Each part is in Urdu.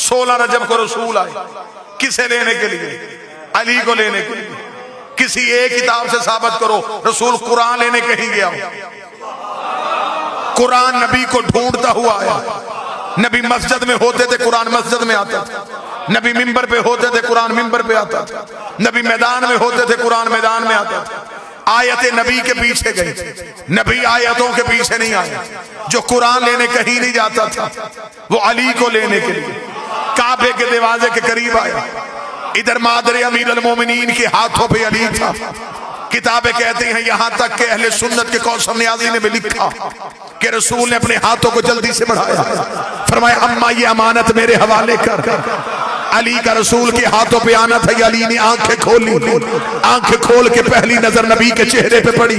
16 رجب کو رسول آئے، کسے لینے کے لیے؟ علی کو لینے کے لیے۔ کسی ایک کتاب سے ثابت کرو رسول قرآن لینے کہیں گیا ہو۔ قرآن نبی کو ڈھونڈتا ہوا آیا۔ نبی مسجد میں ہوتے تھے، قرآن مسجد میں آتا تھا۔ نبی ممبر پہ ہوتے تھے، قرآن ممبر پہ آتا تھا۔ نبی میدان میں ہوتے تھے، قرآن میدان میں آتا تھا۔ آیتیں نبی کے پیچھے گئی، نبی آیتوں کے پیچھے نہیں آیا۔ جو قرآن لینے کہیں نہیں جاتا تھا وہ علی کو لینے کے لیے کعبے کے دروازے کے قریب آیا۔ ادھر مادر امیر المومنین کے ہاتھوں پہ علی تھا۔ کتابیں کہتے ہیں یہاں تک کہ اہل سنت کے کوثر نیازی نے بھی لکھا کہ رسول نے اپنے ہاتھوں کو جلدی سے بڑھایا، فرمایا اماں یہ امانت میرے حوالے کر۔ علی کا رسول کے ہاتھوں پہ آنا تھا، علی نے آنکھیں کھولی، آنکھیں کھول کے پہلی نظر نبی کے چہرے پہ پڑی،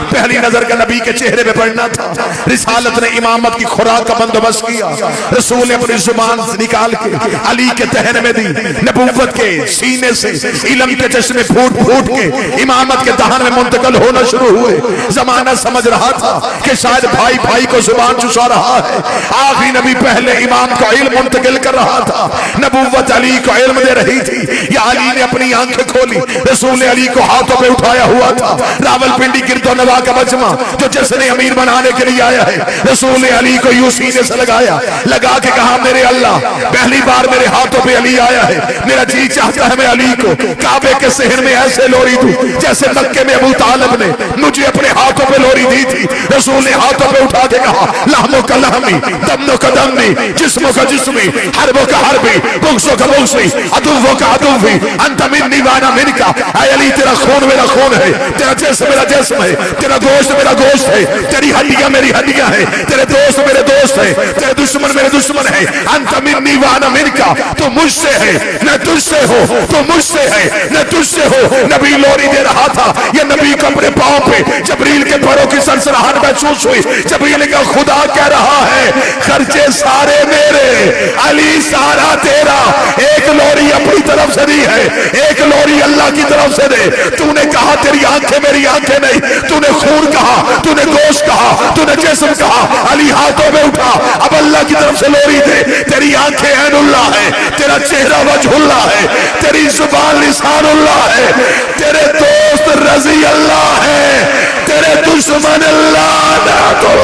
پہلی نظر کا نبی کے چہرے پہ پڑنا تھا۔ رسالت نے امامت کی خوراک کا بندوبست کیا، رسول نے اپنی زبان سے نکال کے علی کے دہن میں دی، نبوت کے سینے سے علم کے چشمے پھوٹ پھوٹ کے امامت کے دہن میں منتقل ہونا شروع ہوئے۔ زمانہ سمجھ رہا تھا کہ شاید بھائی بھائی کو زبان چسا رہا ہے، آخری نبی پہلے امام کا علم منتقل کر رہا تھا، نبوت علی کو علم دے رہی تھی۔ یا علی نے اپنی آنکھیں کھولی، رسول نے علی کو ہاتھوں پہ اٹھایا ہوا تھا۔ راول پنڈی گرد و نواح کا مجمع جو جشن امیر منانے کے لیے آیا ہے، رسول نے علی کو یوں سینے سے لگایا، لگا کے کہا میرے اللہ پہلی بار میرے ہاتھوں پہ علی آیا ہے، میرا جی چاہتا ہے میں علی کو کعبے کے صحن میں ایسے لوری دوں جیسے مکے میں ابو طالب نے مجھے اپنے ہاتھوں پہ لوری دی تھی۔ رسول نے ہاتھوں پہ اٹھا کے کہا لحموں کا لحمی، دموں کا دمی، جسموں کا جسمی، حربوں کا حربی، بغضوں کا بغضی، عدووں کا عدوی، انت منی وانا منکا۔ اے علی تیرا خون میرا خون ہے، تیرا جسم میرا جسم ہے، تیرا گوشت میرا گوشت ہے، تیری ہڈیاں میری ہڈیاں ہیں، تیرے دوست میرے دوست ہیں، تیرے دشمن میرے دشمن ہیں۔ انت منی وانا منکا، تو مجھ سے ہے نہ تجھ سے ہو، تو مجھ سے ہے نہ تجھ سے ہو۔ نبی لوری دے رہا تھا، یہ نبی کو اپنے پاؤں پہ جبریل کے پروں کی سنسراہٹ محسوس ہوئی۔ جبریل کا خدا کہہ رہا ہے خرچے سارے میرے، علی سارا تیرا، ایک لوری اپنی طرف سے دی ہے، ایک لوری اللہ کی طرف سے دے۔ تو نے کہا تیری آنکھیں میری آنکھیں نہیں، تو نے خون کہا، تو نے گوشت کہا، تو نے جسم کہا، علی ہاتھوں میں اٹھا اب اللہ کی طرف سے لوری دے۔ تیری آنکھیں عین اللہ ہے، تیرا چہرہ وجہ اللہ ہے، تیری زبان لسان اللہ ہے، تیرے دوست رضی اللہ ہے، تیرے دشمن اللہ نہ تو۔